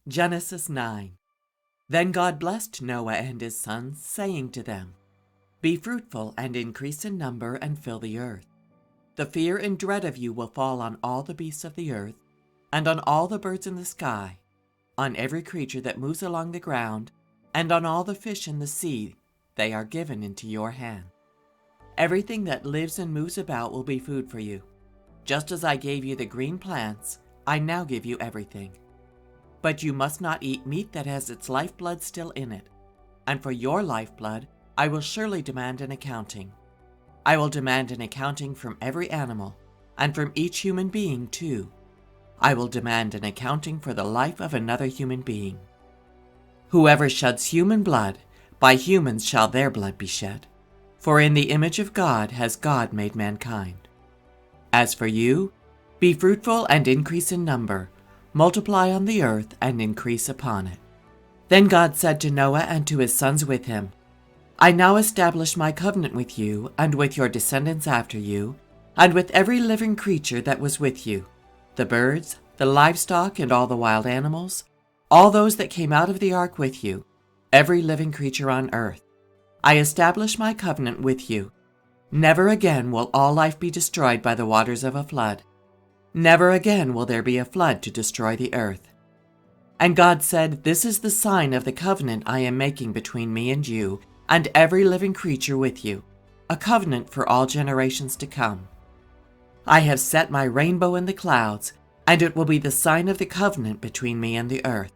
Genesis 9. Then God blessed Noah and his sons, saying to them, Be fruitful and increase in number and fill the earth. The fear and dread of you will fall on all the beasts of the earth, and on all the birds in the sky, on every creature that moves along the ground, and on all the fish in the sea. They are given into your hand. Everything that lives and moves about will be food for you. Just as I gave you the green plants, I now give you everything. But you must not eat meat that has its lifeblood still in it. And for your lifeblood, I will surely demand an accounting. I will demand an accounting from every animal, and from each human being too. I will demand an accounting for the life of another human being. Whoever sheds human blood, by humans shall their blood be shed. For in the image of God has God made mankind. As for you, be fruitful and increase in number, multiply on the earth and increase upon it. Then God said to Noah and to his sons with him, I now establish my covenant with you and with your descendants after you, and with every living creature that was with you, the birds, the livestock, and all the wild animals, all those that came out of the ark with you, every living creature on earth. I establish my covenant with you. Never again will all life be destroyed by the waters of a flood. Never again will there be a flood to destroy the earth. And God said, This is the sign of the covenant I am making between me and you, and every living creature with you, a covenant for all generations to come. I have set my rainbow in the clouds, and it will be the sign of the covenant between me and the earth.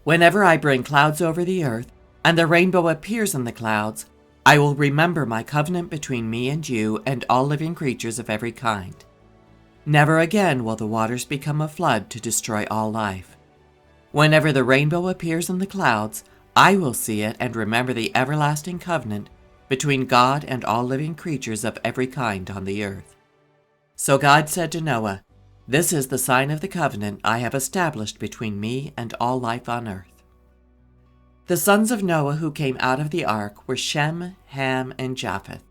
Whenever I bring clouds over the earth, and the rainbow appears in the clouds, I will remember my covenant between me and you and all living creatures of every kind. Never again will the waters become a flood to destroy all life. Whenever the rainbow appears in the clouds, I will see it and remember the everlasting covenant between God and all living creatures of every kind on the earth. So God said to Noah, This is the sign of the covenant I have established between me and all life on earth. The sons of Noah who came out of the ark were Shem, Ham, and Japheth.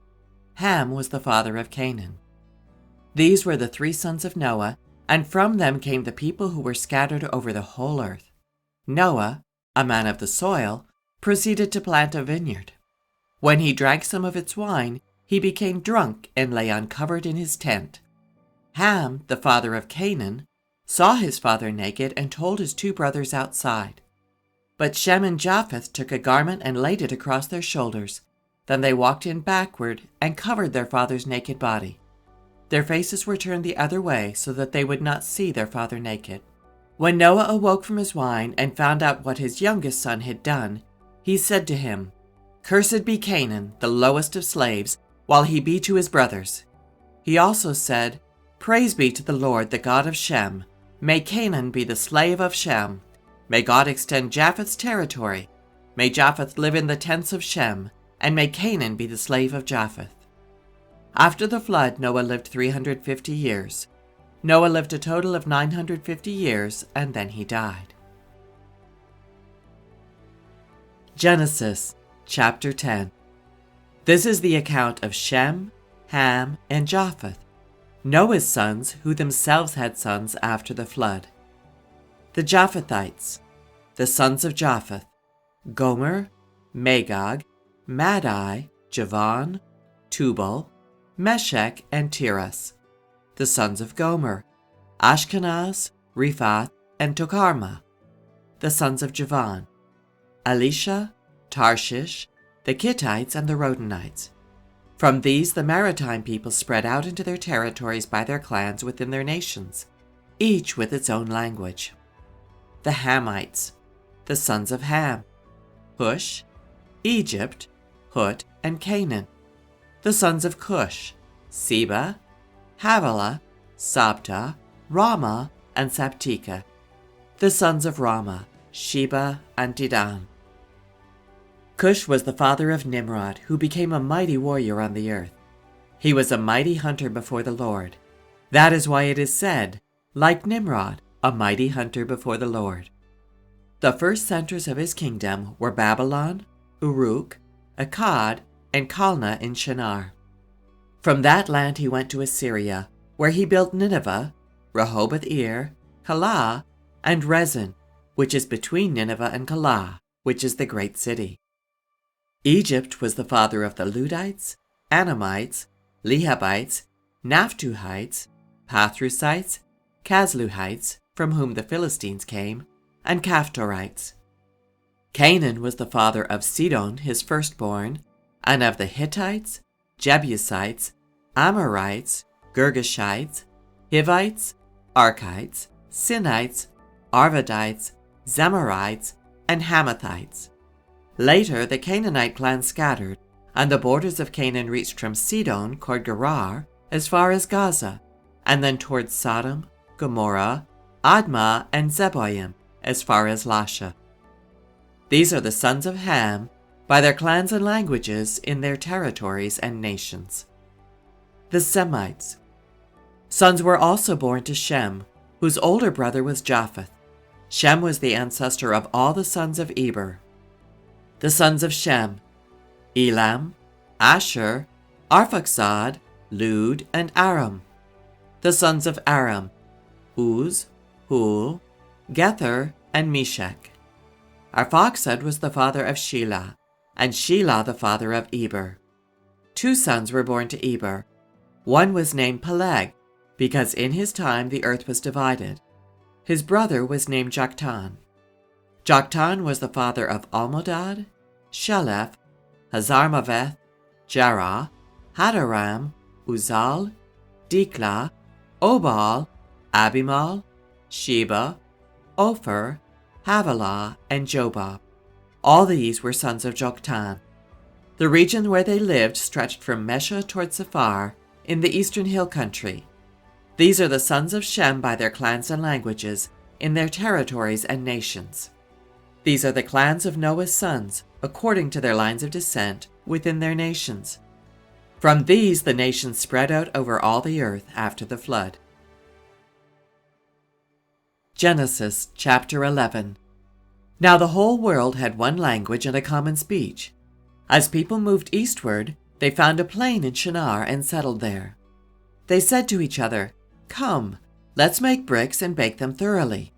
Ham was the father of Canaan. These were the 3 sons of Noah, and from them came the people who were scattered over the whole earth. Noah, a man of the soil, proceeded to plant a vineyard. When he drank some of its wine, he became drunk and lay uncovered in his tent. Ham, the father of Canaan, saw his father naked and told his 2 brothers outside. But Shem and Japheth took a garment and laid it across their shoulders. Then they walked in backward and covered their father's naked body. Their faces were turned the other way so that they would not see their father naked. When Noah awoke from his wine and found out what his youngest son had done, he said to him, Cursed be Canaan, the lowest of slaves, while he be to his brothers. He also said, Praise be to the Lord, the God of Shem. May Canaan be the slave of Shem. May God extend Japheth's territory. May Japheth live in the tents of Shem, and may Canaan be the slave of Japheth. After the flood, Noah lived 350 years. Noah lived a total of 950 years, and then he died. Genesis chapter 10. This is the account of Shem, Ham, and Japheth, Noah's sons who themselves had sons after the flood. The Japhethites, the sons of Japheth, Gomer, Magog, Madai, Javan, Tubal, Meshech, and Tiras. The sons of Gomer, Ashkenaz, Riphath, and Togarmah. The sons of Javan, Elisha, Tarshish, the Kittites, and the Rodanites. From these the maritime people spread out into their territories by their clans within their nations, each with its own language. The Hamites, the sons of Ham, Cush, Egypt, Put, and Canaan. The sons of Cush, Seba, Havilah, Sabta, Ramah, and Sabteka. The sons of Ramah, Sheba, and Dedan. Cush was the father of Nimrod, who became a mighty warrior on the earth. He was a mighty hunter before the Lord. That is why it is said, like Nimrod, a mighty hunter before the Lord. The first centers of his kingdom were Babylon, Uruk, Akkad, and Calneh in Shinar. From that land he went to Assyria, where he built Nineveh, Rehoboth-ir, Calah, and Rezin, which is between Nineveh and Calah, which is the great city. Egypt was the father of the Ludites, Anamites, Lehabites, Naphtuhites, Pathrusites, Casluhites, from whom the Philistines came, and Caphtorites. Canaan was the father of Sidon, his firstborn, and of the Hittites, Jebusites, Amorites, Girgashites, Hivites, Archites, Sinites, Arvadites, Zemarites, and Hamathites. Later the Canaanite clans scattered, and the borders of Canaan reached from Sidon, toward Gerar, as far as Gaza, and then towards Sodom, Gomorrah, Admah, and Zeboim, as far as Lasha. These are the sons of Ham, by their clans and languages, in their territories and nations. The Semites. Sons were also born to Shem, whose older brother was Japheth. Shem was the ancestor of all the sons of Eber. The sons of Shem: Elam, Asher, Arphaxad, Lud, and Aram. The sons of Aram: Uz, Hul, Gether, and Meshech. Arphaxad was the father of Shelah, and Shelah the father of Eber. 2 sons were born to Eber. One was named Peleg, because in his time the earth was divided. His brother was named Joktan. Joktan was the father of Almodad, Sheleph, Hazarmaveth, Jerah, Hadaram, Uzal, Diklah, Obal, Abimal, Sheba, Ophir, Havilah, and Jobab. All these were sons of Joktan. The region where they lived stretched from Mesha toward Sephar, in the eastern hill country. These are the sons of Shem by their clans and languages, in their territories and nations. These are the clans of Noah's sons, according to their lines of descent, within their nations. From these the nations spread out over all the earth after the flood. Genesis chapter 11. Now the whole world had one language and a common speech. As people moved eastward, they found a plain in Shinar and settled there. They said to each other, "Come, let's make bricks and bake them thoroughly."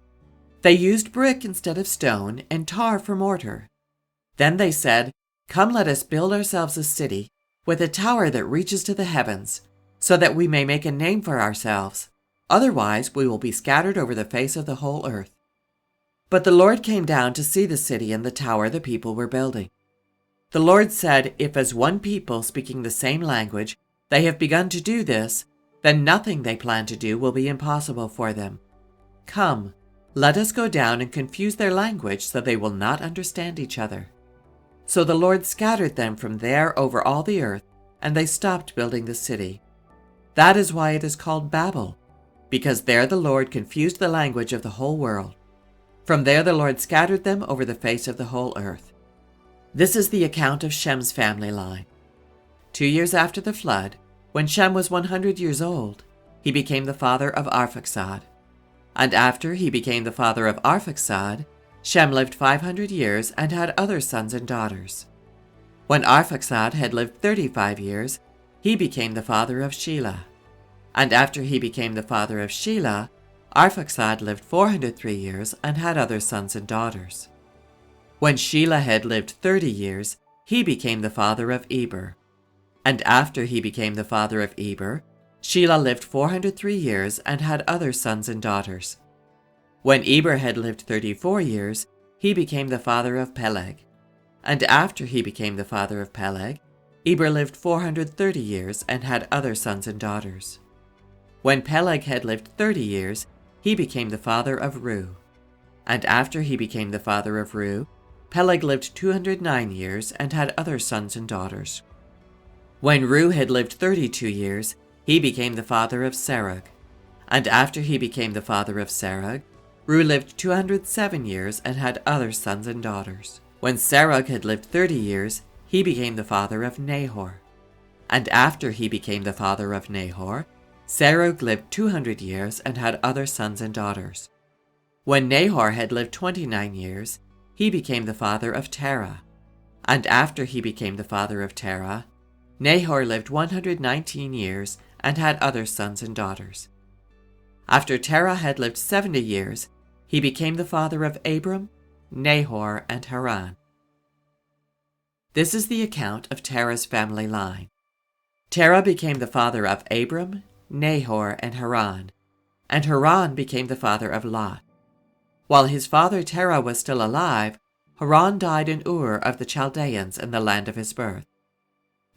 They used brick instead of stone and tar for mortar. Then they said, "Come, let us build ourselves a city with a tower that reaches to the heavens, so that we may make a name for ourselves. Otherwise we will be scattered over the face of the whole earth." But the Lord came down to see the city and the tower the people were building. The Lord said, "If as one people speaking the same language they have begun to do this, then nothing they plan to do will be impossible for them. Come, let us go down and confuse their language so they will not understand each other." So the Lord scattered them from there over all the earth, and they stopped building the city. That is why it is called Babel, because there the Lord confused the language of the whole world. From there the Lord scattered them over the face of the whole earth. This is the account of Shem's family line. 2 years after the flood, when Shem was 100 years old, he became the father of Arphaxad. And after he became the father of Arphaxad, Shem lived 500 years and had other sons and daughters. When Arphaxad had lived 35 years, he became the father of Shelah. And after he became the father of Shelah, Arphaxad lived 403 years and had other sons and daughters. When Shelah had lived 30 years, he became the father of Eber. And after he became the father of Eber, Shelah lived 403 years and had other sons and daughters. When Eber had lived 34 years, he became the father of Peleg. And after he became the father of Peleg, Eber lived 430 years and had other sons and daughters. When Peleg had lived 30 years, he became the father of Reu. And after he became the father of Reu, Peleg lived 209 years and had other sons and daughters. When Reu had lived 32 years, he became the father of Serug. And after he became the father of Serug, Reu lived 207 years and had other sons and daughters. When Serug had lived 30 years, he became the father of Nahor. And after he became the father of Nahor, Serug lived 200 years and had other sons and daughters. When Nahor had lived 29 years, he became the father of Terah. And after he became the father of Terah, Nahor lived 119 years and had other sons and daughters. After Terah had lived 70 years, He became the father of Abram, Nahor, and Haran. This is the account of Terah's family line. Terah became the father of Abram, Nahor, and Haran became the father of Lot. While his father Terah was still alive, Haran died in Ur of the Chaldeans in the land of his birth.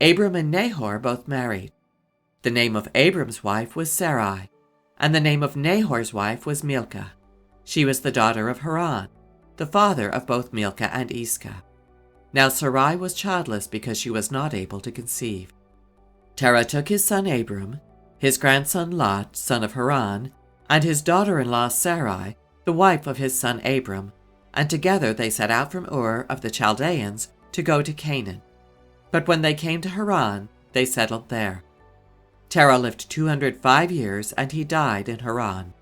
Abram and Nahor both married. The name of Abram's wife was Sarai, and the name of Nahor's wife was Milcah. She was the daughter of Haran, the father of both Milcah and Iscah. Now Sarai was childless because she was not able to conceive. Terah took his son Abram, his grandson Lot, son of Haran, and his daughter-in-law Sarai, the wife of his son Abram, and together they set out from Ur of the Chaldeans to go to Canaan. But when they came to Haran, they settled there. Terah lived 205 years, and he died in Haran.